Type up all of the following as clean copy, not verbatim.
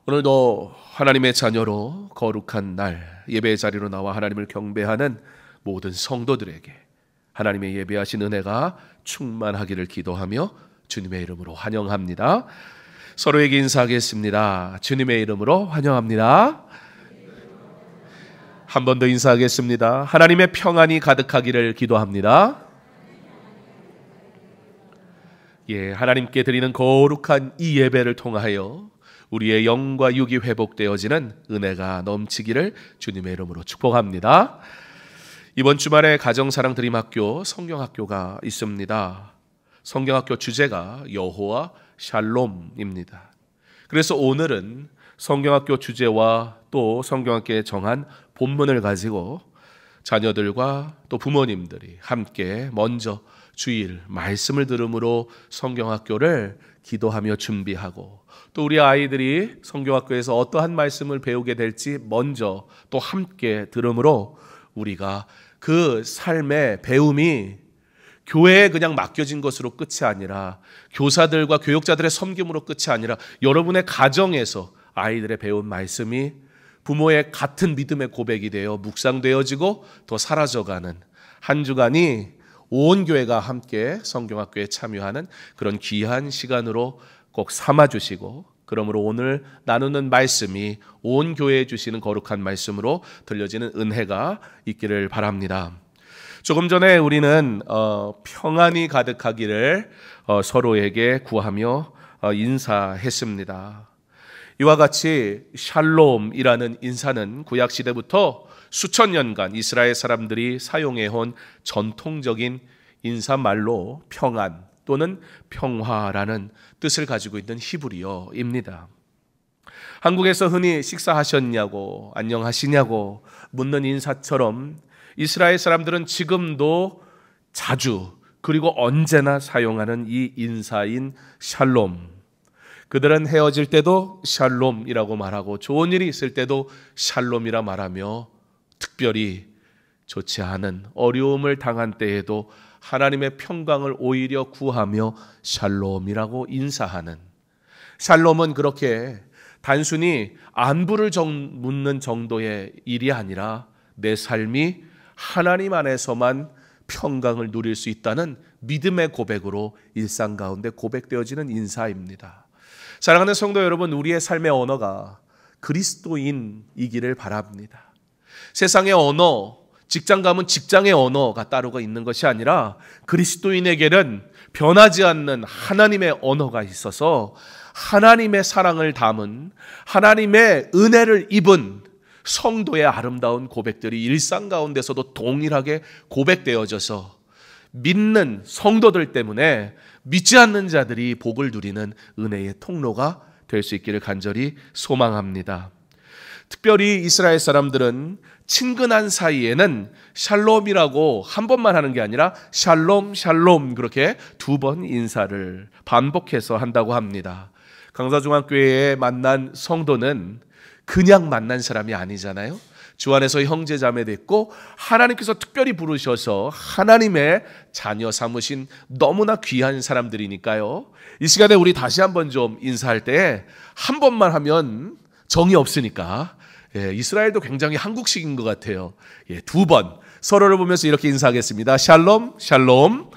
오늘도 하나님의 자녀로 거룩한 날 예배의 자리로 나와 하나님을 경배하는 모든 성도들에게 하나님의 예배하신 은혜가 충만하기를 기도하며 주님의 이름으로 환영합니다. 서로에게 인사하겠습니다. 주님의 이름으로 환영합니다. 한 번 더 인사하겠습니다. 하나님의 평안이 가득하기를 기도합니다. 하나님께 드리는 거룩한 이 예배를 통하여 우리의 영과 육이 회복되어지는 은혜가 넘치기를 주님의 이름으로 축복합니다. 이번 주말에 가정사랑드림학교 성경학교가 있습니다. 성경학교 주제가 여호와 샬롬입니다. 그래서 오늘은 성경학교 주제와 또 성경학교에 정한 본문을 가지고 자녀들과 또 부모님들이 함께 먼저 주일 말씀을 들음으로 성경학교를 기도하며 준비하고 또 우리 아이들이 성경학교에서 어떠한 말씀을 배우게 될지 먼저 또 함께 들음으로 우리가 그 삶의 배움이 교회에 그냥 맡겨진 것으로 끝이 아니라 교사들과 교육자들의 섬김으로 끝이 아니라 여러분의 가정에서 아이들의 배운 말씀이 부모의 같은 믿음의 고백이 되어 묵상되어지고 더 사라져가는 한 주간이 온 교회가 함께 성경학교에 참여하는 그런 귀한 시간으로 꼭 삼아주시고 그러므로 오늘 나누는 말씀이 온 교회에 주시는 거룩한 말씀으로 들려지는 은혜가 있기를 바랍니다. 조금 전에 우리는 평안이 가득하기를 서로에게 구하며 인사했습니다. 이와 같이 샬롬이라는 인사는 구약시대부터 수천 년간 이스라엘 사람들이 사용해온 전통적인 인사말로 평안 또는 평화라는 뜻을 가지고 있는 히브리어입니다. 한국에서 흔히 식사하셨냐고 안녕하시냐고 묻는 인사처럼 이스라엘 사람들은 지금도 자주 그리고 언제나 사용하는 이 인사인 샬롬. 그들은 헤어질 때도 샬롬이라고 말하고 좋은 일이 있을 때도 샬롬이라 말하며 특별히 좋지 않은 어려움을 당한 때에도 하나님의 평강을 오히려 구하며 샬롬이라고 인사하는, 샬롬은 그렇게 단순히 안부를 묻는 정도의 일이 아니라 내 삶이 하나님 안에서만 평강을 누릴 수 있다는 믿음의 고백으로 일상 가운데 고백되어지는 인사입니다. 사랑하는 성도 여러분, 우리의 삶의 언어가 그리스도인이기를 바랍니다. 세상의 언어, 직장 가면 직장의 언어가 따로 있는 것이 아니라 그리스도인에게는 변하지 않는 하나님의 언어가 있어서 하나님의 사랑을 담은 하나님의 은혜를 입은 성도의 아름다운 고백들이 일상 가운데서도 동일하게 고백되어져서 믿는 성도들 때문에 믿지 않는 자들이 복을 누리는 은혜의 통로가 될 수 있기를 간절히 소망합니다. 특별히 이스라엘 사람들은 친근한 사이에는 샬롬이라고 한 번만 하는 게 아니라 샬롬 샬롬 그렇게 두 번 인사를 반복해서 한다고 합니다. 강사중학교에 만난 성도는 그냥 만난 사람이 아니잖아요. 주 안에서 형제 자매 됐고 하나님께서 특별히 부르셔서 하나님의 자녀 삼으신 너무나 귀한 사람들이니까요. 이 시간에 우리 다시 한번 좀 인사할 때 한 번만 하면 정이 없으니까 이스라엘도 굉장히 한국식인 것 같아요. 두 번 서로를 보면서 이렇게 인사하겠습니다. 샬롬 샬롬.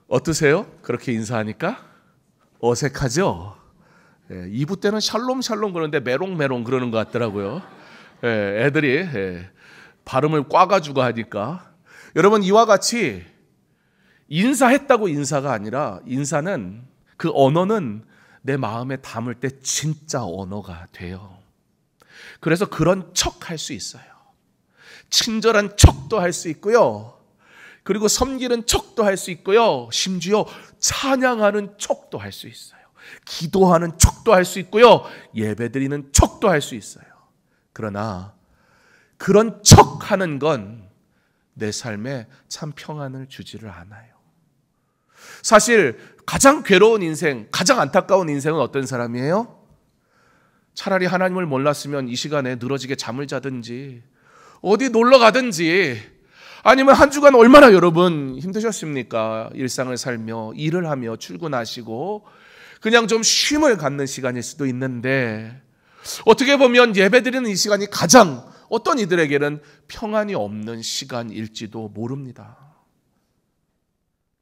어떠세요? 그렇게 인사하니까 어색하죠? 2부 때는 샬롬 샬롬 그러는데 메롱 메롱 그러는 것 같더라고요. 애들이 발음을 꽈가지고 하니까. 여러분, 이와 같이 인사했다고 인사가 아니라 인사는 그 언어는 내 마음에 담을 때 진짜 언어가 돼요. 그래서 그런 척 할 수 있어요. 친절한 척도 할 수 있고요. 그리고 섬기는 척도 할 수 있고요. 심지어 찬양하는 척도 할 수 있어요. 기도하는 척도 할 수 있고요. 예배드리는 척도 할 수 있어요. 그러나 그런 척하는 건 내 삶에 참 평안을 주지를 않아요. 사실 가장 괴로운 인생, 가장 안타까운 인생은 어떤 사람이에요? 차라리 하나님을 몰랐으면 이 시간에 늘어지게 잠을 자든지 어디 놀러 가든지 아니면 한 주간 얼마나 여러분 힘드셨습니까? 일상을 살며 일을 하며 출근하시고 그냥 좀 쉼을 갖는 시간일 수도 있는데, 어떻게 보면 예배드리는 이 시간이 가장 어떤 이들에게는 평안이 없는 시간일지도 모릅니다.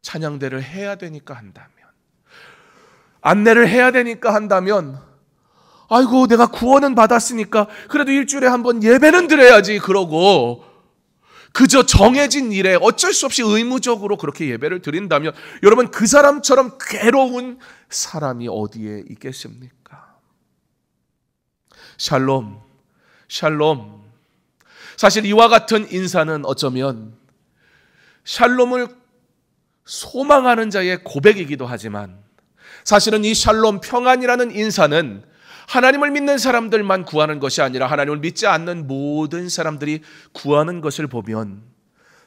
찬양대를 해야 되니까 한다면, 안내를 해야 되니까 한다면, 아이고 내가 구원은 받았으니까 그래도 일주일에 한 번 예배는 드려야지 그러고 그저 정해진 일에 어쩔 수 없이 의무적으로 그렇게 예배를 드린다면, 여러분 그 사람처럼 괴로운 사람이 어디에 있겠습니까? 샬롬, 샬롬. 사실 이와 같은 인사는 어쩌면 샬롬을 소망하는 자의 고백이기도 하지만, 사실은 이 샬롬, 평안이라는 인사는 하나님을 믿는 사람들만 구하는 것이 아니라 하나님을 믿지 않는 모든 사람들이 구하는 것을 보면,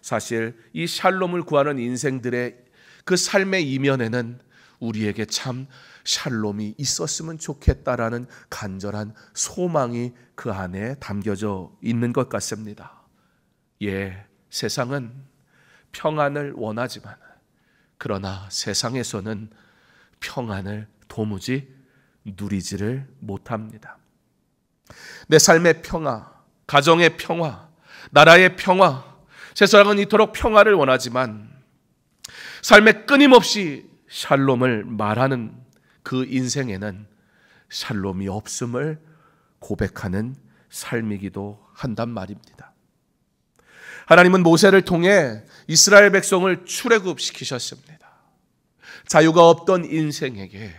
사실 이 샬롬을 구하는 인생들의 그 삶의 이면에는 우리에게 참 샬롬이 있었으면 좋겠다라는 간절한 소망이 그 안에 담겨져 있는 것 같습니다. 예, 세상은 평안을 원하지만, 그러나 세상에서는 평안을 도무지 누리지를 못합니다. 내 삶의 평화, 가정의 평화, 나라의 평화, 세상은 이토록 평화를 원하지만 삶에 끊임없이 샬롬을 말하는 그 인생에는 샬롬이 없음을 고백하는 삶이기도 한단 말입니다. 하나님은 모세를 통해 이스라엘 백성을 출애굽시키셨습니다. 자유가 없던 인생에게,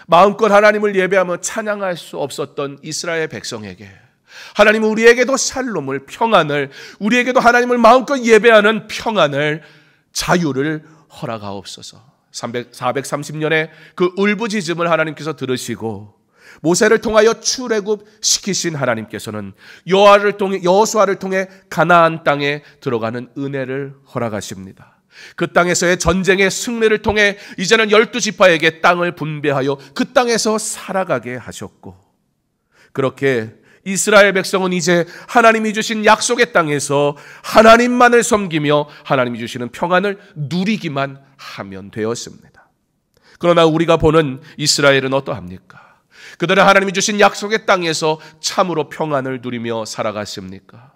마음껏 하나님을 예배하며 찬양할 수 없었던 이스라엘 백성에게 하나님은 우리에게도 샬롬을, 평안을, 우리에게도 하나님을 마음껏 예배하는 평안을, 자유를 허락하옵소서. 430년의 그 울부짖음을 하나님께서 들으시고 모세를 통하여 출애굽시키신 하나님께서는 여호수아를 통해 가나안 땅에 들어가는 은혜를 허락하십니다. 그 땅에서의 전쟁의 승리를 통해 이제는 12지파에게 땅을 분배하여 그 땅에서 살아가게 하셨고, 그렇게 이스라엘 백성은 이제 하나님이 주신 약속의 땅에서 하나님만을 섬기며 하나님이 주시는 평안을 누리기만 하면 되었습니다. 그러나 우리가 보는 이스라엘은 어떠합니까? 그들은 하나님이 주신 약속의 땅에서 참으로 평안을 누리며 살아갔습니까?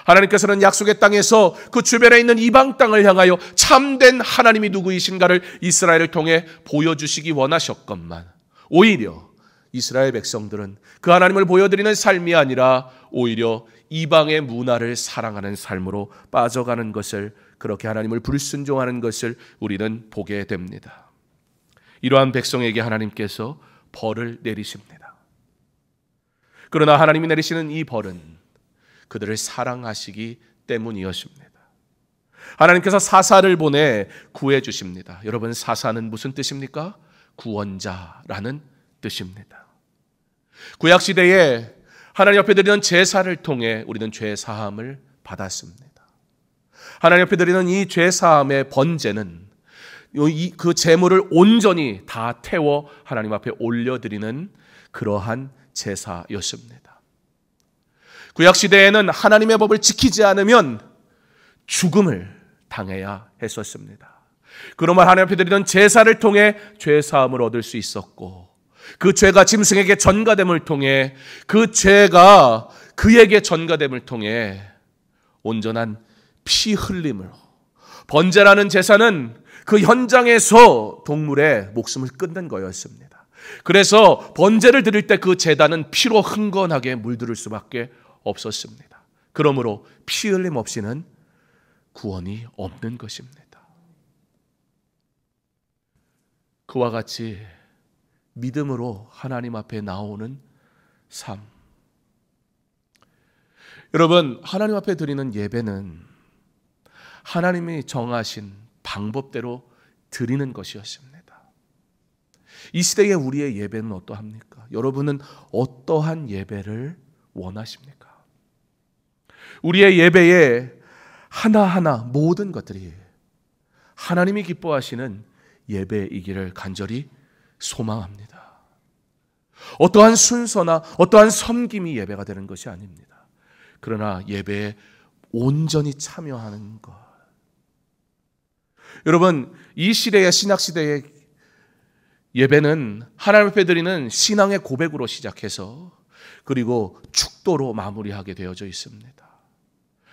하나님께서는 약속의 땅에서 그 주변에 있는 이방 땅을 향하여 참된 하나님이 누구이신가를 이스라엘을 통해 보여주시기 원하셨건만, 오히려 이스라엘 백성들은 그 하나님을 보여드리는 삶이 아니라 오히려 이방의 문화를 사랑하는 삶으로 빠져가는 것을, 그렇게 하나님을 불순종하는 것을 우리는 보게 됩니다. 이러한 백성에게 하나님께서 벌을 내리십니다. 그러나 하나님이 내리시는 이 벌은 그들을 사랑하시기 때문이었습니다. 하나님께서 사사를 보내 구해 주십니다. 여러분, 사사는 무슨 뜻입니까? 구원자라는 뜻입니다. 구약시대에 하나님 앞에 드리는 제사를 통해 우리는 죄 사함을 받았습니다. 하나님 앞에 드리는 이 죄 사함의 번제는 그 제물을 온전히 다 태워 하나님 앞에 올려드리는 그러한 제사였습니다. 구약시대에는 하나님의 법을 지키지 않으면 죽음을 당해야 했었습니다. 그러면 하나님 앞에 드리는 제사를 통해 죄사함을 얻을 수 있었고, 그 죄가 짐승에게 전가됨을 통해, 그 죄가 그에게 전가됨을 통해 온전한 피 흘림으로, 번제라는 제사는 그 현장에서 동물의 목숨을 끊는 거였습니다. 그래서 번제를 드릴 때 그 제단은 피로 흥건하게 물들을 수밖에 없었습니다. 그러므로 피 흘림 없이는 구원이 없는 것입니다. 그와 같이 믿음으로 하나님 앞에 나오는 삶. 여러분, 하나님 앞에 드리는 예배는 하나님이 정하신 방법대로 드리는 것이었습니다. 이 시대에 우리의 예배는 어떠합니까? 여러분은 어떠한 예배를 원하십니까? 우리의 예배의 하나하나 모든 것들이 하나님이 기뻐하시는 예배이기를 간절히 소망합니다. 어떠한 순서나 어떠한 섬김이 예배가 되는 것이 아닙니다. 그러나 예배의 온전히 참여하는 것. 여러분, 이 시대의 신약 시대의 예배는 하나님 앞에 드리는 신앙의 고백으로 시작해서 그리고 축도로 마무리하게 되어져 있습니다.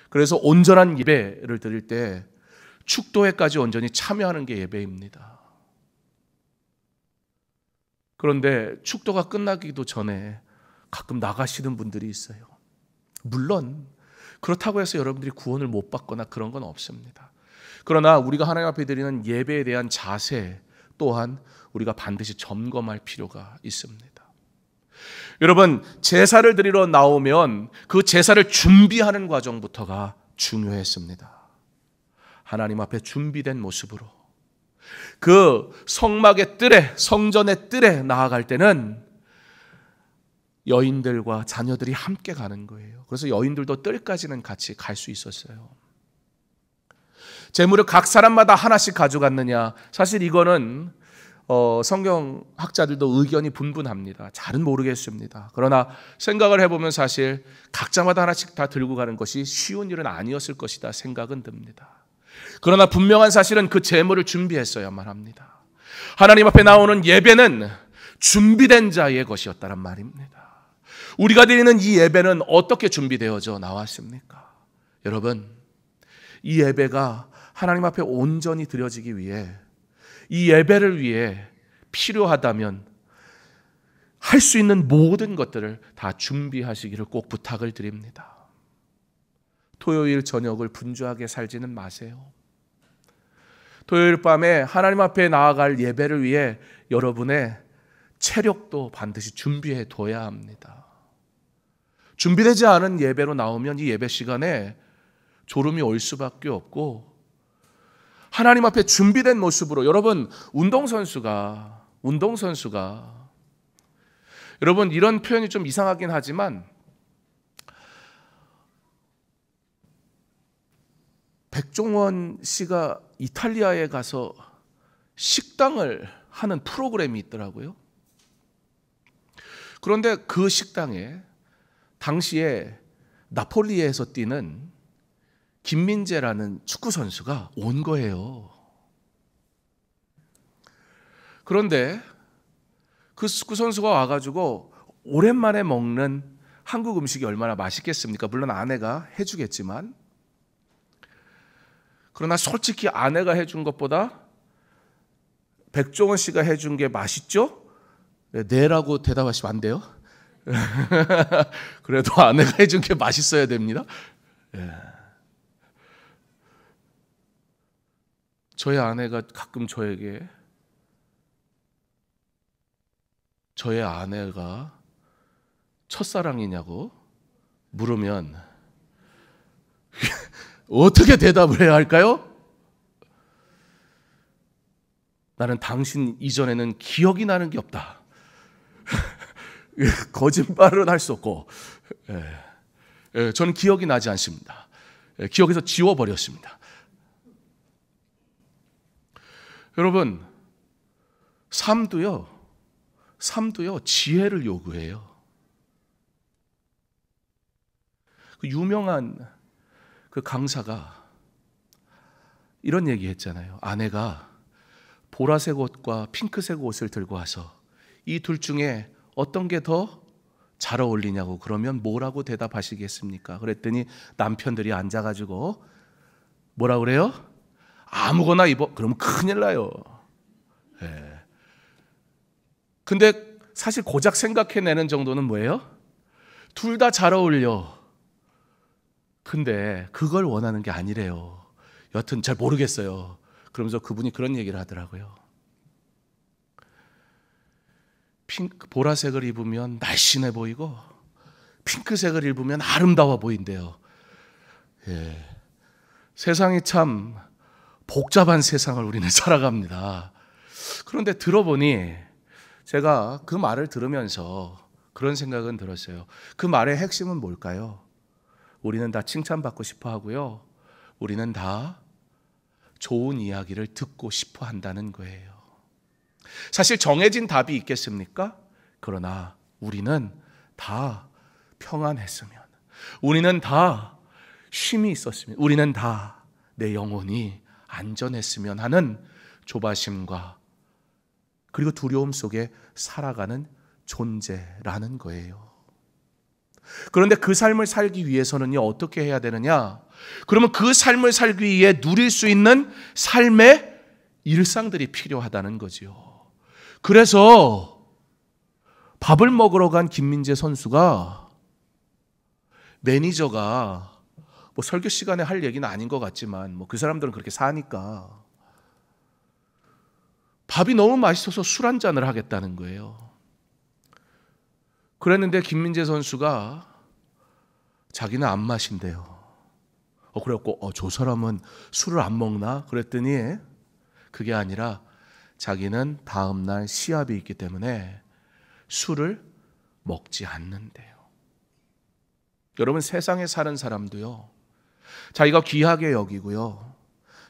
그래서 온전한 예배를 드릴 때 축도에까지 온전히 참여하는 게 예배입니다. 그런데 축도가 끝나기도 전에 가끔 나가시는 분들이 있어요. 물론 그렇다고 해서 여러분들이 구원을 못 받거나 그런 건 없습니다. 그러나 우리가 하나님 앞에 드리는 예배에 대한 자세 또한 우리가 반드시 점검할 필요가 있습니다. 여러분, 제사를 드리러 나오면 그 제사를 준비하는 과정부터가 중요했습니다. 하나님 앞에 준비된 모습으로 그 성막의 뜰에, 성전의 뜰에 나아갈 때는 여인들과 자녀들이 함께 가는 거예요. 그래서 여인들도 뜰까지는 같이 갈 수 있었어요. 제물을 각 사람마다 하나씩 가져갔느냐? 사실 이거는 성경학자들도 의견이 분분합니다. 잘은 모르겠습니다. 그러나 생각을 해보면 사실 각자마다 하나씩 다 들고 가는 것이 쉬운 일은 아니었을 것이다 생각은 듭니다. 그러나 분명한 사실은 그 제물을 준비했어야만 합니다. 하나님 앞에 나오는 예배는 준비된 자의 것이었다는 말입니다. 우리가 드리는 이 예배는 어떻게 준비되어져 나왔습니까? 여러분, 이 예배가 하나님 앞에 온전히 드려지기 위해 이 예배를 위해 필요하다면 할 수 있는 모든 것들을 다 준비하시기를 꼭 부탁을 드립니다. 토요일 저녁을 분주하게 살지는 마세요. 토요일 밤에 하나님 앞에 나아갈 예배를 위해 여러분의 체력도 반드시 준비해 둬야 합니다. 준비되지 않은 예배로 나오면 이 예배 시간에 졸음이 올 수밖에 없고, 하나님 앞에 준비된 모습으로, 여러분 운동선수가 여러분 이런 표현이 좀 이상하긴 하지만 백종원 씨가 이탈리아에 가서 식당을 하는 프로그램이 있더라고요. 그런데 그 식당에 당시에 나폴리에서 뛰는 김민재라는 축구 선수가 온 거예요. 그런데 그 축구 선수가 와가지고 오랜만에 먹는 한국 음식이 얼마나 맛있겠습니까? 물론 아내가 해주겠지만, 그러나 솔직히 아내가 해준 것보다 백종원 씨가 해준 게 맛있죠? 네라고 대답하시면 안 돼요. 그래도 아내가 해준 게 맛있어야 됩니다. 저희 아내가 가끔 저에게 저의 아내가 첫사랑이냐고 물으면 어떻게 대답을 해야 할까요? 나는 당신 이전에는 기억이 나는 게 없다. 거짓말은 할 수 없고, 저는 기억이 나지 않습니다. 기억에서 지워버렸습니다. 여러분, 삶도요 지혜를 요구해요. 그 유명한 그 강사가 이런 얘기 했잖아요. 아내가 보라색 옷과 핑크색 옷을 들고 와서 이 둘 중에 어떤 게 더 잘 어울리냐고 그러면 뭐라고 대답하시겠습니까? 그랬더니 남편들이 앉아가지고 뭐라 그래요? 아무거나 입어. 그러면 큰일 나요. 근데 사실 고작 생각해내는 정도는 뭐예요? 둘 다 잘 어울려. 근데 그걸 원하는 게 아니래요. 여튼 잘 모르겠어요. 그러면서 그분이 그런 얘기를 하더라고요. 보라색을 입으면 날씬해 보이고 핑크색을 입으면 아름다워 보인대요. 세상이 참 복잡한 세상을 우리는 살아갑니다. 그런데 들어보니 제가 그 말을 들으면서 그런 생각은 들었어요. 그 말의 핵심은 뭘까요? 우리는 다 칭찬받고 싶어 하고요. 우리는 다 좋은 이야기를 듣고 싶어 한다는 거예요. 사실 정해진 답이 있겠습니까? 그러나 우리는 다 평안했으면, 우리는 다 쉼이 있었으면, 우리는 다 내 영혼이 안전했으면 하는 조바심과 그리고 두려움 속에 살아가는 존재라는 거예요. 그런데 그 삶을 살기 위해서는요, 어떻게 해야 되느냐? 그러면 그 삶을 살기 위해 누릴 수 있는 삶의 일상들이 필요하다는 거지요. 그래서 밥을 먹으러 간 김민재 선수가 매니저가 뭐 설교 시간에 할 얘기는 아닌 것 같지만 뭐 그 사람들은 그렇게 사니까 밥이 너무 맛있어서 술 한 잔을 하겠다는 거예요. 그랬는데 김민재 선수가 자기는 안 마신대요. 그래갖고 저 사람은 술을 안 먹나? 그랬더니 그게 아니라 자기는 다음날 시합이 있기 때문에 술을 먹지 않는데요. 여러분, 세상에 사는 사람도요, 자기가 귀하게 여기고요,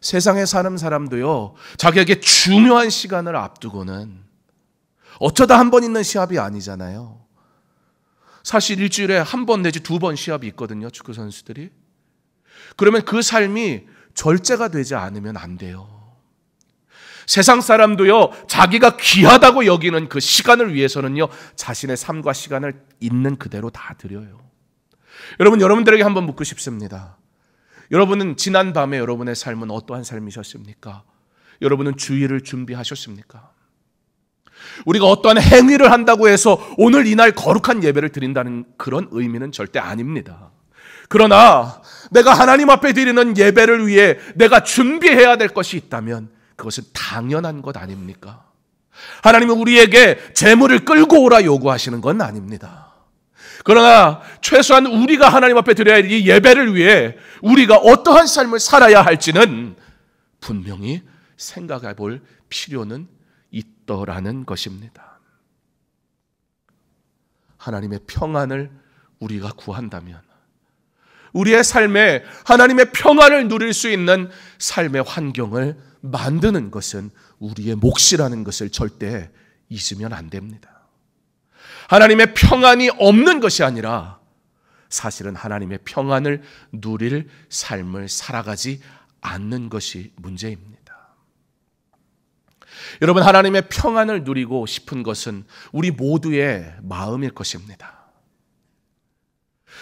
세상에 사는 사람도요, 자기에게 중요한 시간을 앞두고는 어쩌다 한 번 있는 시합이 아니잖아요. 사실 일주일에 한 번 내지 두 번 시합이 있거든요, 축구 선수들이. 그러면 그 삶이 절제가 되지 않으면 안 돼요. 세상 사람도요, 자기가 귀하다고 여기는 그 시간을 위해서는요, 자신의 삶과 시간을 있는 그대로 다 드려요. 여러분들에게 한번 묻고 싶습니다. 여러분은 지난 밤에 여러분의 삶은 어떠한 삶이셨습니까? 여러분은 주일을 준비하셨습니까? 우리가 어떠한 행위를 한다고 해서 오늘 이날 거룩한 예배를 드린다는 그런 의미는 절대 아닙니다. 그러나 내가 하나님 앞에 드리는 예배를 위해 내가 준비해야 될 것이 있다면 그것은 당연한 것 아닙니까? 하나님은 우리에게 재물을 끌고 오라 요구하시는 건 아닙니다. 그러나 최소한 우리가 하나님 앞에 드려야 할 이 예배를 위해 우리가 어떠한 삶을 살아야 할지는 분명히 생각해 볼 필요는 있더라는 것입니다. 하나님의 평안을 우리가 구한다면, 우리의 삶에 하나님의 평안을 누릴 수 있는 삶의 환경을 만드는 것은 우리의 몫이라는 것을 절대 잊으면 안 됩니다. 하나님의 평안이 없는 것이 아니라 사실은 하나님의 평안을 누릴 삶을 살아가지 않는 것이 문제입니다. 여러분, 하나님의 평안을 누리고 싶은 것은 우리 모두의 마음일 것입니다.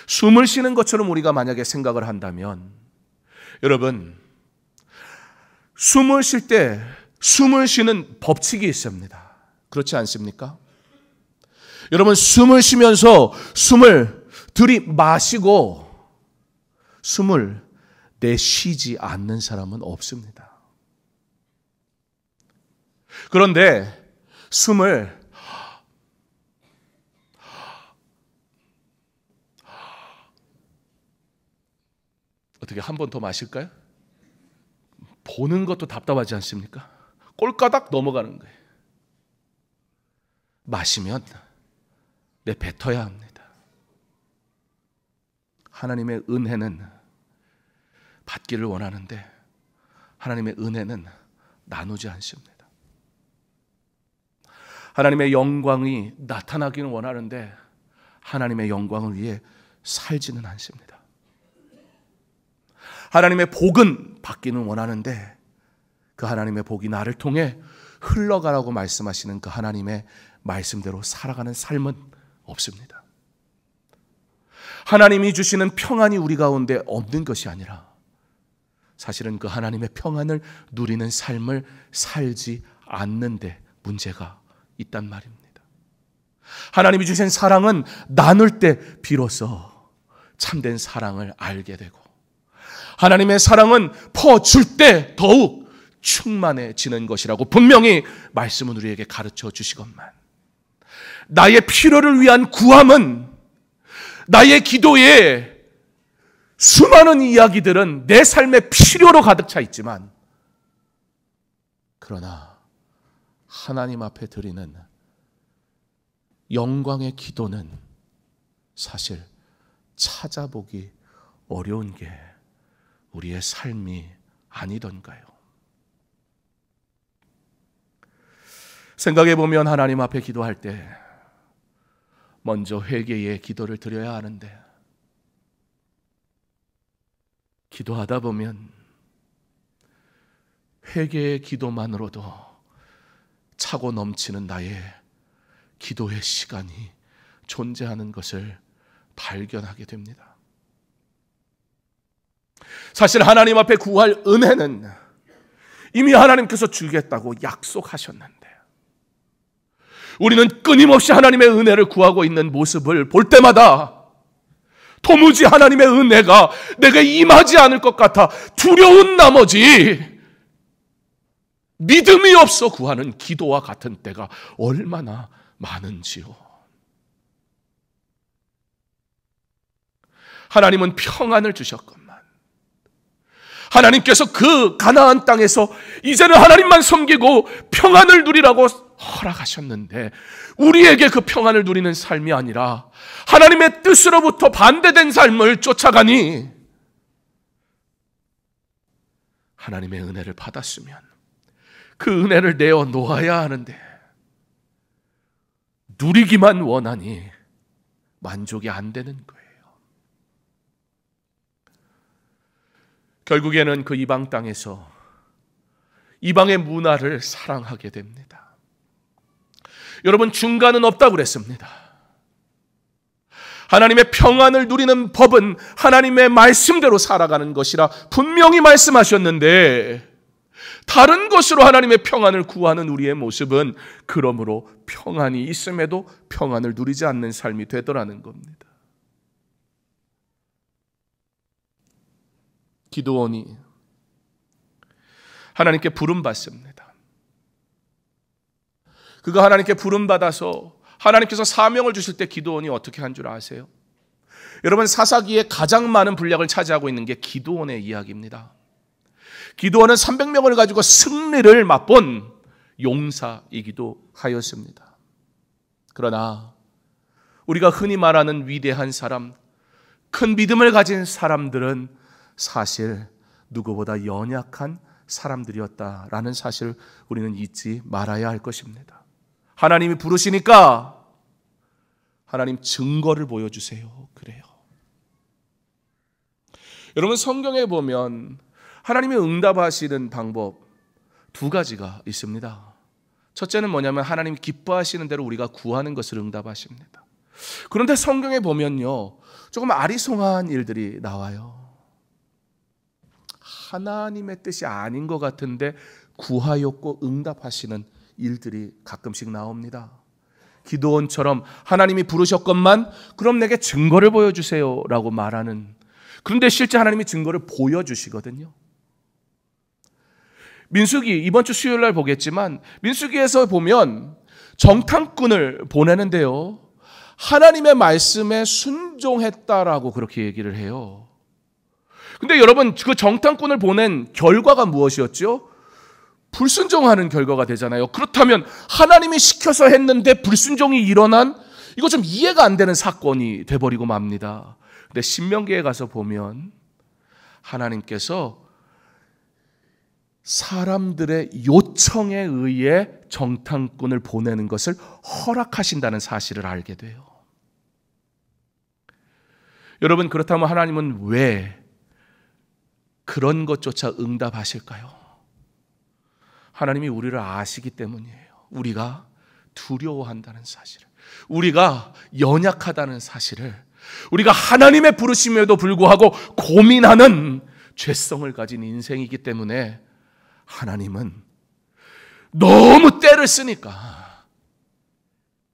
숨을 쉬는 것처럼 우리가 만약에 생각을 한다면, 여러분, 숨을 쉴 때 숨을 쉬는 법칙이 있습니다. 그렇지 않습니까? 여러분, 숨을 쉬면서 숨을 들이마시고 숨을 내쉬지 않는 사람은 없습니다. 그런데 숨을 어떻게 한 번 더 마실까요? 보는 것도 답답하지 않습니까? 꼴까닥 넘어가는 거예요. 마시면 뱉어야 합니다. 하나님의 은혜는 받기를 원하는데 하나님의 은혜는 나누지 않습니다. 하나님의 영광이 나타나기는 원하는데 하나님의 영광을 위해 살지는 않습니다. 하나님의 복은 받기는 원하는데 그 하나님의 복이 나를 통해 흘러가라고 말씀하시는 그 하나님의 말씀대로 살아가는 삶은 없습니다. 하나님이 주시는 평안이 우리 가운데 없는 것이 아니라 사실은 그 하나님의 평안을 누리는 삶을 살지 않는데 문제가 있단 말입니다. 하나님이 주신 사랑은 나눌 때 비로소 참된 사랑을 알게 되고, 하나님의 사랑은 퍼줄 때 더욱 충만해지는 것이라고 분명히 말씀은 우리에게 가르쳐 주시건만, 나의 필요를 위한 구함은, 나의 기도에 수많은 이야기들은 내 삶의 필요로 가득 차 있지만, 그러나 하나님 앞에 드리는 영광의 기도는 사실 찾아보기 어려운 게 우리의 삶이 아니던가요? 생각해보면 하나님 앞에 기도할 때 먼저 회개의 기도를 드려야 하는데 기도하다 보면 회개의 기도만으로도 차고 넘치는 나의 기도의 시간이 존재하는 것을 발견하게 됩니다. 사실 하나님 앞에 구할 은혜는 이미 하나님께서 주겠다고 약속하셨는데 우리는 끊임없이 하나님의 은혜를 구하고 있는 모습을 볼 때마다 도무지 하나님의 은혜가 내게 임하지 않을 것 같아 두려운 나머지 믿음이 없어 구하는 기도와 같은 때가 얼마나 많은지요. 하나님은 평안을 주셨건만 하나님께서 그 가나안 땅에서 이제는 하나님만 섬기고 평안을 누리라고 허락하셨는데 우리에게 그 평안을 누리는 삶이 아니라 하나님의 뜻으로부터 반대된 삶을 쫓아가니 하나님의 은혜를 받았으면 그 은혜를 내어 놓아야 하는데 누리기만 원하니 만족이 안 되는 거예요. 결국에는 그 이방 땅에서 이방의 문화를 사랑하게 됩니다. 여러분, 중간은 없다고 그랬습니다. 하나님의 평안을 누리는 법은 하나님의 말씀대로 살아가는 것이라 분명히 말씀하셨는데 다른 것으로 하나님의 평안을 구하는 우리의 모습은 그러므로 평안이 있음에도 평안을 누리지 않는 삶이 되더라는 겁니다. 기드온이 하나님께 부름받습니다. 그가 하나님께 부름받아서 하나님께서 사명을 주실 때 기드온이 어떻게 한 줄 아세요? 여러분, 사사기에 가장 많은 분량을 차지하고 있는 게 기드온의 이야기입니다. 기드온은 300명을 가지고 승리를 맛본 용사이기도 하였습니다. 그러나 우리가 흔히 말하는 위대한 사람, 큰 믿음을 가진 사람들은 사실 누구보다 연약한 사람들이었다라는 사실을 우리는 잊지 말아야 할 것입니다. 하나님이 부르시니까 하나님 증거를 보여주세요. 그래요. 여러분, 성경에 보면 하나님이 응답하시는 방법 두 가지가 있습니다. 첫째는 뭐냐면 하나님이 기뻐하시는 대로 우리가 구하는 것을 응답하십니다. 그런데 성경에 보면요, 조금 아리송한 일들이 나와요. 하나님의 뜻이 아닌 것 같은데 구하였고 응답하시는 일들이 가끔씩 나옵니다. 기드온처럼 하나님이 부르셨건만 그럼 내게 증거를 보여주세요 라고 말하는, 그런데 실제 하나님이 증거를 보여주시거든요. 민수기, 이번 주 수요일 날 보겠지만 민수기에서 보면 정탐꾼을 보내는데요, 하나님의 말씀에 순종했다라고 그렇게 얘기를 해요. 근데 여러분, 그 정탐꾼을 보낸 결과가 무엇이었죠? 불순종하는 결과가 되잖아요. 그렇다면 하나님이 시켜서 했는데 불순종이 일어난, 이거 좀 이해가 안 되는 사건이 돼버리고 맙니다. 근데 신명기에 가서 보면 하나님께서 사람들의 요청에 의해 정탐꾼을 보내는 것을 허락하신다는 사실을 알게 돼요. 여러분, 그렇다면 하나님은 왜 그런 것조차 응답하실까요? 하나님이 우리를 아시기 때문이에요. 우리가 두려워한다는 사실을, 우리가 연약하다는 사실을, 우리가 하나님의 부르심에도 불구하고 고민하는 죄성을 가진 인생이기 때문에 하나님은 너무 때를 쓰니까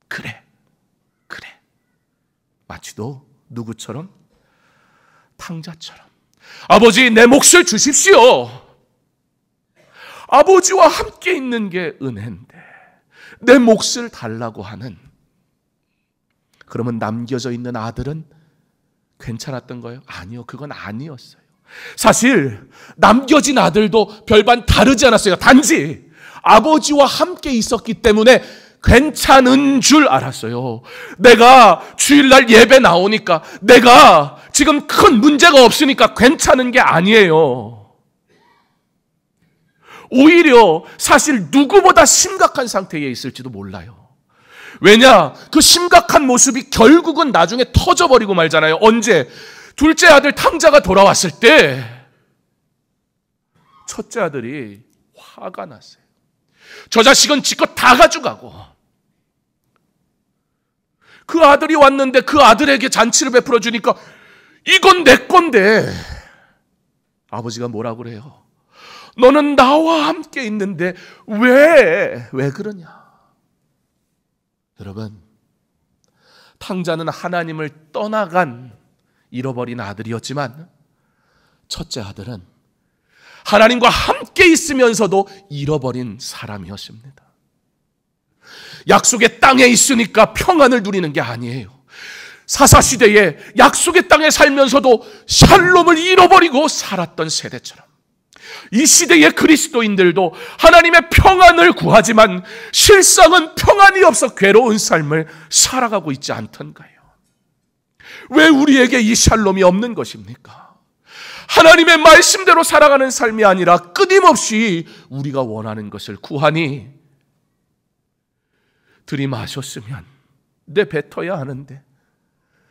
그래 마치 너 누구처럼? 탕자처럼 아버지 내 몫을 주십시오. 아버지와 함께 있는 게 은혜인데 내 몫을 달라고 하는, 그러면 남겨져 있는 아들은 괜찮았던 거예요? 아니요, 그건 아니었어요. 사실 남겨진 아들도 별반 다르지 않았어요. 단지 아버지와 함께 있었기 때문에 괜찮은 줄 알았어요. 내가 주일날 예배 나오니까, 내가 지금 큰 문제가 없으니까 괜찮은 게 아니에요. 오히려 사실 누구보다 심각한 상태에 있을지도 몰라요. 왜냐? 그 심각한 모습이 결국은 나중에 터져버리고 말잖아요. 언제? 둘째 아들 탕자가 돌아왔을 때 첫째 아들이 화가 났어요. 저 자식은 지껏 다 가져가고, 그 아들이 왔는데 그 아들에게 잔치를 베풀어 주니까 이건 내 건데. 아버지가 뭐라고 그래요? 너는 나와 함께 있는데 왜 그러냐? 여러분, 탕자는 하나님을 떠나간 잃어버린 아들이었지만 첫째 아들은 하나님과 함께 있으면서도 잃어버린 사람이었습니다. 약속의 땅에 있으니까 평안을 누리는 게 아니에요. 사사시대에 약속의 땅에 살면서도 샬롬을 잃어버리고 살았던 세대처럼 이 시대의 그리스도인들도 하나님의 평안을 구하지만 실상은 평안이 없어 괴로운 삶을 살아가고 있지 않던가요? 왜 우리에게 이 샬롬이 없는 것입니까? 하나님의 말씀대로 살아가는 삶이 아니라 끊임없이 우리가 원하는 것을 구하니 들이마셨으면 내 뱉어야 하는데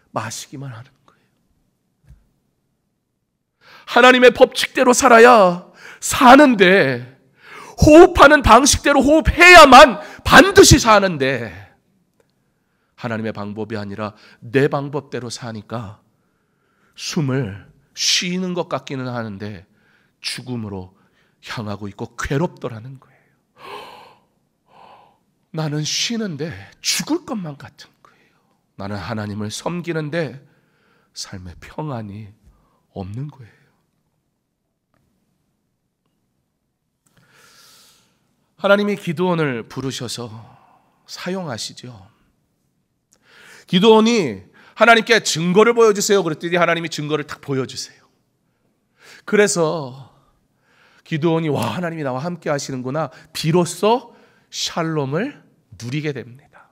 마시기만 하는 거예요. 하나님의 법칙대로 살아야 사는데, 호흡하는 방식대로 호흡해야만 반드시 사는데, 하나님의 방법이 아니라 내 방법대로 사니까 숨을 쉬는 것 같기는 하는데 죽음으로 향하고 있고 괴롭더라는 거예요. 나는 쉬는데 죽을 것만 같은 거예요. 나는 하나님을 섬기는데 삶의 평안이 없는 거예요. 하나님이 기드온을 부르셔서 사용하시죠. 기드온이 하나님께 증거를 보여주세요 그랬더니 하나님이 증거를 딱 보여주세요. 그래서 기드온이 와, 하나님이 나와 함께 하시는구나, 비로소 샬롬을 누리게 됩니다.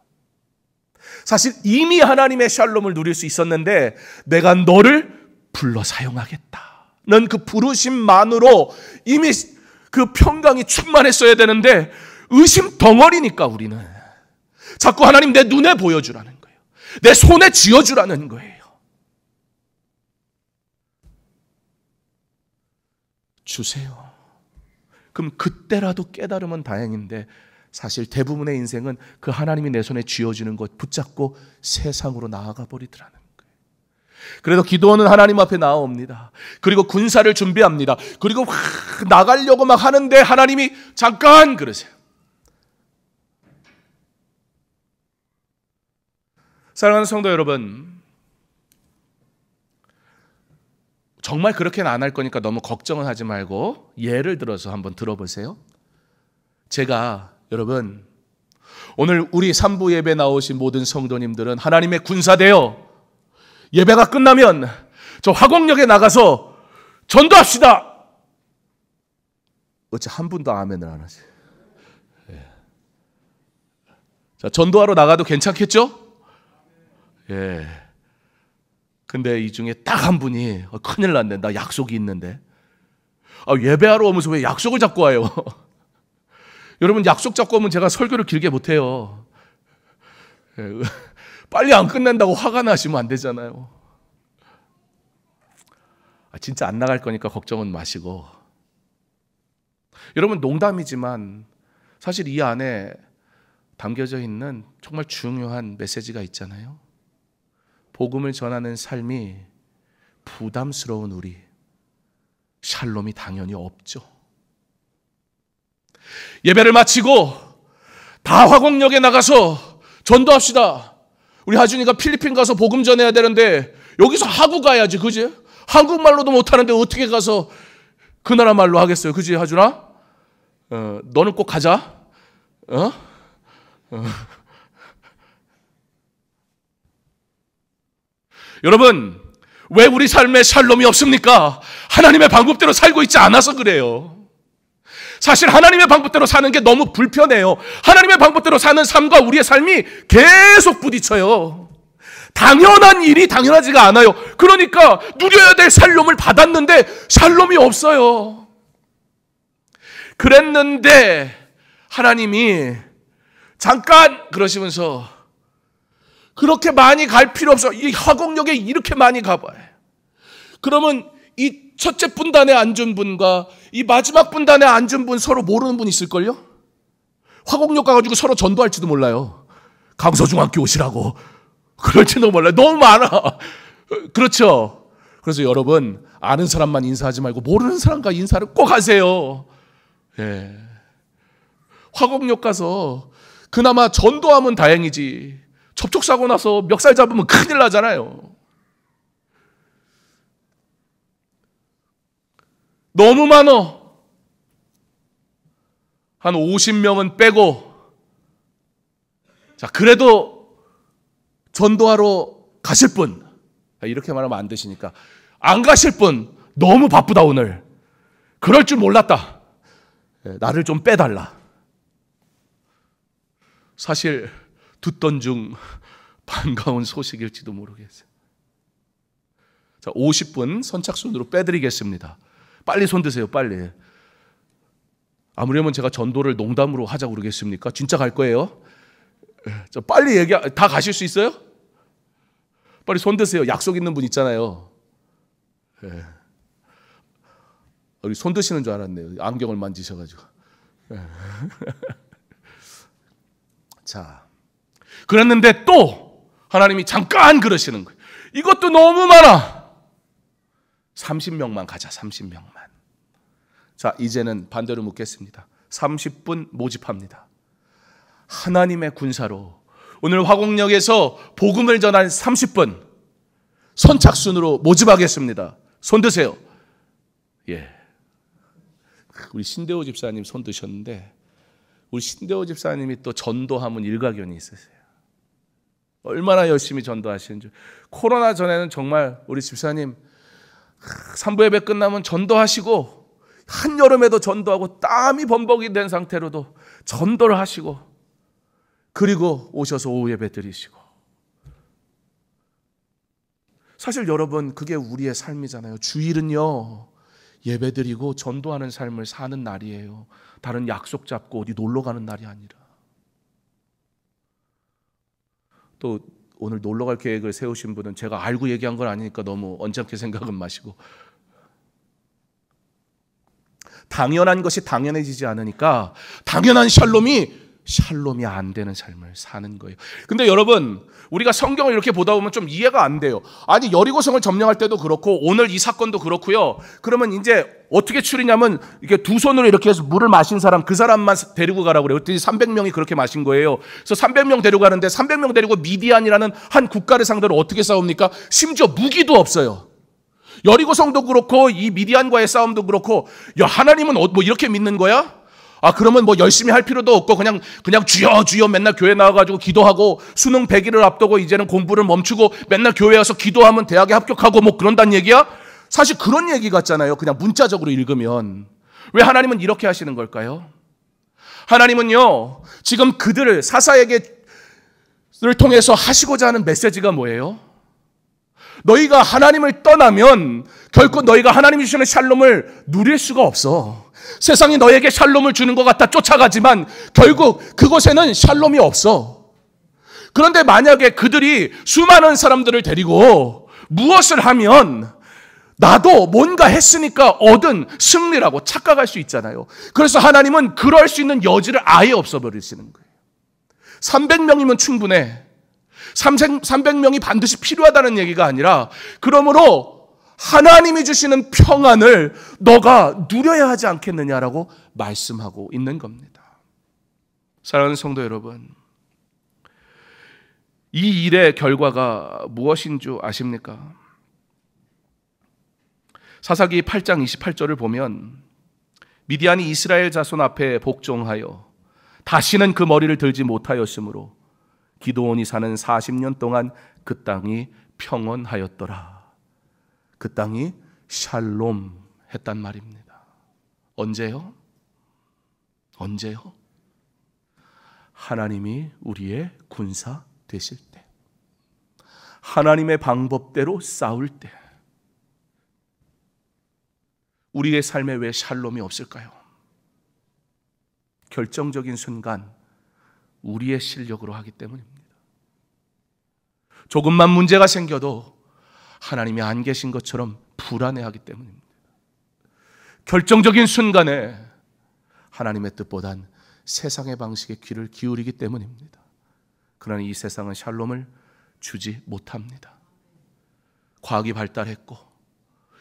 사실 이미 하나님의 샬롬을 누릴 수 있었는데 내가 너를 불러 사용하겠다는 그 부르심만으로 이미 그 평강이 충만했어야 되는데 의심 덩어리니까 우리는 자꾸 하나님 내 눈에 보여주라는 거예요. 내 손에 쥐어주라는 거예요. 주세요. 그럼 그때라도 깨달으면 다행인데 사실 대부분의 인생은 그 하나님이 내 손에 쥐어주는 것 붙잡고 세상으로 나아가 버리더라는 거예요. 그래서 기도원은 하나님 앞에 나옵니다. 그리고 군사를 준비합니다. 그리고 나가려고 막 하는데 하나님이 잠깐 그러세요. 사랑하는 성도 여러분, 정말 그렇게는 안 할 거니까 너무 걱정은 하지 말고 예를 들어서 한번 들어보세요. 제가 여러분 오늘 우리 3부 예배 나오신 모든 성도님들은 하나님의 군사되어 예배가 끝나면 저 화곡역에 나가서 전도합시다. 어째 한 분도 아멘을 안 하지? 예. 자, 전도하러 나가도 괜찮겠죠? 예. 근데 이 중에 딱 한 분이 큰일 났네. 나 약속이 있는데. 예배하러 오면서 왜 약속을 잡고 와요? 여러분 약속 잡고 오면 제가 설교를 길게 못해요. 예. 빨리 안 끝낸다고 화가 나시면 안 되잖아요. 진짜 안 나갈 거니까 걱정은 마시고. 여러분 농담이지만 사실 이 안에 담겨져 있는 정말 중요한 메시지가 있잖아요. 복음을 전하는 삶이 부담스러운 우리, 샬롬이 당연히 없죠. 예배를 마치고 다 화곡역에 나가서 전도합시다. 우리 하준이가 필리핀 가서 복음 전해야 되는데 여기서 하고 가야지, 그지? 한국말로도 못하는데 어떻게 가서 그 나라 말로 하겠어요, 그지 하준아? 너는 꼭 가자. 여러분, 왜 우리 삶에 샬롬이 없습니까? 하나님의 방법대로 살고 있지 않아서 그래요. 사실 하나님의 방법대로 사는 게 너무 불편해요. 하나님의 방법대로 사는 삶과 우리의 삶이 계속 부딪혀요. 당연한 일이 당연하지가 않아요. 그러니까 누려야 될 샬롬을 받았는데 샬롬이 없어요. 그랬는데 하나님이 잠깐 그러시면서 그렇게 많이 갈 필요 없어. 이 화곡역에 이렇게 많이 가봐요. 그러면 이 첫째 분단에 앉은 분과 이 마지막 분단에 앉은 분 서로 모르는 분 있을걸요? 화곡역 가가지고 서로 전도할지도 몰라요. 강서중학교 오시라고. 그럴지도 몰라요. 너무 많아. 그렇죠? 그래서 여러분, 아는 사람만 인사하지 말고 모르는 사람과 인사를 꼭 하세요. 예. 화곡역 가서 그나마 전도하면 다행이지. 접촉사고 나서 멱살 잡으면 큰일 나잖아요. 너무 많어. 한 50명은 빼고. 자, 그래도 전도하러 가실 분. 이렇게 말하면 안 되시니까. 안 가실 분. 너무 바쁘다 오늘. 그럴 줄 몰랐다. 나를 좀 빼달라. 사실 듣던 중 반가운 소식일지도 모르겠어요. 자, 50분 선착순으로 빼드리겠습니다. 빨리 손 드세요, 빨리. 아무려면 제가 전도를 농담으로 하자고 그러겠습니까? 진짜 갈 거예요? 자, 빨리 다 가실 수 있어요? 빨리 손 드세요. 약속 있는 분 있잖아요. 네. 우리 손 드시는 줄 알았네요. 안경을 만지셔가지고. 네. 자, 그랬는데 또 하나님이 잠깐 그러시는 거예요. 이것도 너무 많아. 30명만 가자, 30명만. 자, 이제는 반대로 묻겠습니다. 30분 모집합니다. 하나님의 군사로 오늘 화곡역에서 복음을 전할 30분 선착순으로 모집하겠습니다. 손 드세요. 예. 우리 신대호 집사님 손 드셨는데, 우리 신대호 집사님이 또 전도하면 일가견이 있으세요. 얼마나 열심히 전도하시는지. 코로나 전에는 정말 우리 집사님 산부 예배 끝나면 전도하시고, 한여름에도 전도하고 땀이 범벅이 된 상태로도 전도를 하시고, 그리고 오셔서 오후 예배 드리시고. 사실 여러분, 그게 우리의 삶이잖아요. 주일은요, 예배 드리고 전도하는 삶을 사는 날이에요. 다른 약속 잡고 어디 놀러 가는 날이 아니라. 또 오늘 놀러 갈 계획을 세우신 분은 제가 알고 얘기한 건 아니니까 너무 언짢게 생각은 마시고, 당연한 것이 당연해지지 않으니까 당연한 샬롬이 안 되는 삶을 사는 거예요. 근데 여러분, 우리가 성경을 이렇게 보다 보면 좀 이해가 안 돼요. 아니, 여리고성을 점령할 때도 그렇고 오늘 이 사건도 그렇고요. 그러면 이제 어떻게 추리냐면, 이렇게 두 손으로 이렇게 해서 물을 마신 사람, 그 사람만 데리고 가라고 그래요. 그랬더니 300명이 그렇게 마신 거예요. 그래서 300명 데리고 가는데, 300명 데리고 미디안이라는 한 국가를 상대로 어떻게 싸웁니까? 심지어 무기도 없어요. 여리고성도 그렇고 이 미디안과의 싸움도 그렇고, 야, 하나님은 뭐 이렇게 믿는 거야? 아, 그러면 뭐 열심히 할 필요도 없고 그냥 주여 맨날 교회 나와가지고 기도하고, 수능 100일을 앞두고 이제는 공부를 멈추고 맨날 교회 와서 기도하면 대학에 합격하고 뭐 그런다는 얘기야? 사실 그런 얘기 같잖아요. 그냥 문자적으로 읽으면. 왜 하나님은 이렇게 하시는 걸까요? 하나님은요, 지금 그들을, 사사에게를 통해서 하시고자 하는 메시지가 뭐예요? 너희가 하나님을 떠나면 결코 너희가 하나님이 주시는 샬롬을 누릴 수가 없어. 세상이 너에게 샬롬을 주는 것 같아 쫓아가지만 결국 그곳에는 샬롬이 없어. 그런데 만약에 그들이 수많은 사람들을 데리고 무엇을 하면 나도 뭔가 했으니까 얻은 승리라고 착각할 수 있잖아요. 그래서 하나님은 그럴 수 있는 여지를 아예 없어버리시는 거예요. 300명이면 충분해. 300명이 반드시 필요하다는 얘기가 아니라, 그러므로 하나님이 주시는 평안을 너가 누려야 하지 않겠느냐라고 말씀하고 있는 겁니다. 사랑하는 성도 여러분, 이 일의 결과가 무엇인 줄 아십니까? 사사기 8장 28절을 보면, 미디안이 이스라엘 자손 앞에 복종하여 다시는 그 머리를 들지 못하였으므로 기드온이 사는 40년 동안 그 땅이 평온하였더라. 그 땅이 샬롬 했단 말입니다. 언제요? 언제요? 하나님이 우리의 군사 되실 때, 하나님의 방법대로 싸울 때. 우리의 삶에 왜 샬롬이 없을까요? 결정적인 순간 우리의 실력으로 하기 때문입니다. 조금만 문제가 생겨도 하나님이 안 계신 것처럼 불안해하기 때문입니다. 결정적인 순간에 하나님의 뜻보단 세상의 방식에 귀를 기울이기 때문입니다. 그러나 이 세상은 샬롬을 주지 못합니다. 과학이 발달했고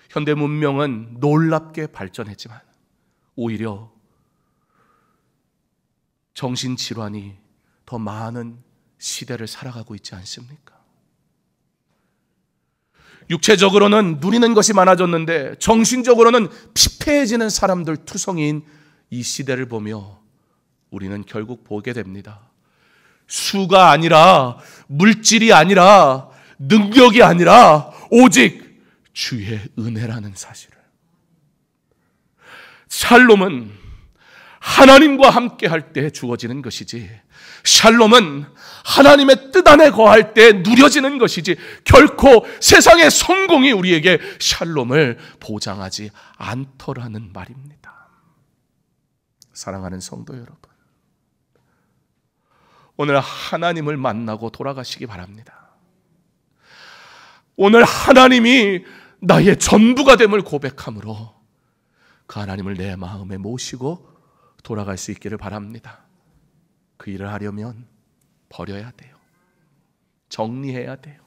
현대 문명은 놀랍게 발전했지만 오히려 정신질환이 더 많은 시대를 살아가고 있지 않습니까? 육체적으로는 누리는 것이 많아졌는데 정신적으로는 피폐해지는 사람들 투성이인 이 시대를 보며 우리는 결국 보게 됩니다. 수가 아니라, 물질이 아니라, 능력이 아니라 오직 주의 은혜라는 사실을. 샬롬은 하나님과 함께 할 때 주어지는 것이지, 샬롬은 하나님의 뜻 안에 거할 때 누려지는 것이지, 결코 세상의 성공이 우리에게 샬롬을 보장하지 않더라는 말입니다. 사랑하는 성도 여러분, 오늘 하나님을 만나고 돌아가시기 바랍니다. 오늘 하나님이 나의 전부가 됨을 고백함으로 그 하나님을 내 마음에 모시고 돌아갈 수 있기를 바랍니다. 그 일을 하려면 버려야 돼요. 정리해야 돼요.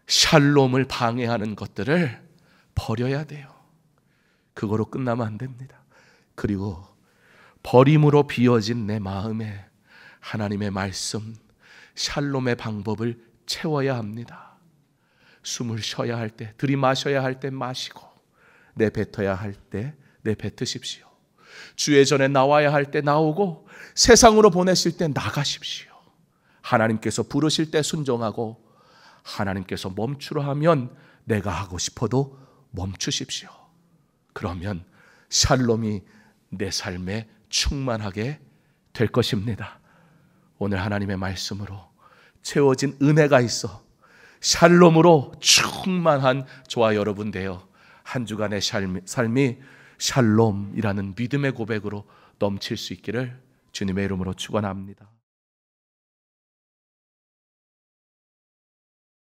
샬롬을 방해하는 것들을 버려야 돼요. 그거로 끝나면 안 됩니다. 그리고 버림으로 비워진 내 마음에 하나님의 말씀, 샬롬의 방법을 채워야 합니다. 숨을 쉬어야 할 때, 들이마셔야 할 때 마시고, 내뱉어야 할 때 내뱉으십시오. 주의 전에 나와야 할 때 나오고, 세상으로 보내실 때 나가십시오. 하나님께서 부르실 때 순종하고, 하나님께서 멈추라 하면 내가 하고 싶어도 멈추십시오. 그러면 샬롬이 내 삶에 충만하게 될 것입니다. 오늘 하나님의 말씀으로 채워진 은혜가 있어 샬롬으로 충만한 저와 여러분 되어 한 주간의 삶이 샬롬이라는 믿음의 고백으로 넘칠 수 있기를 주님의 이름으로 축원합니다.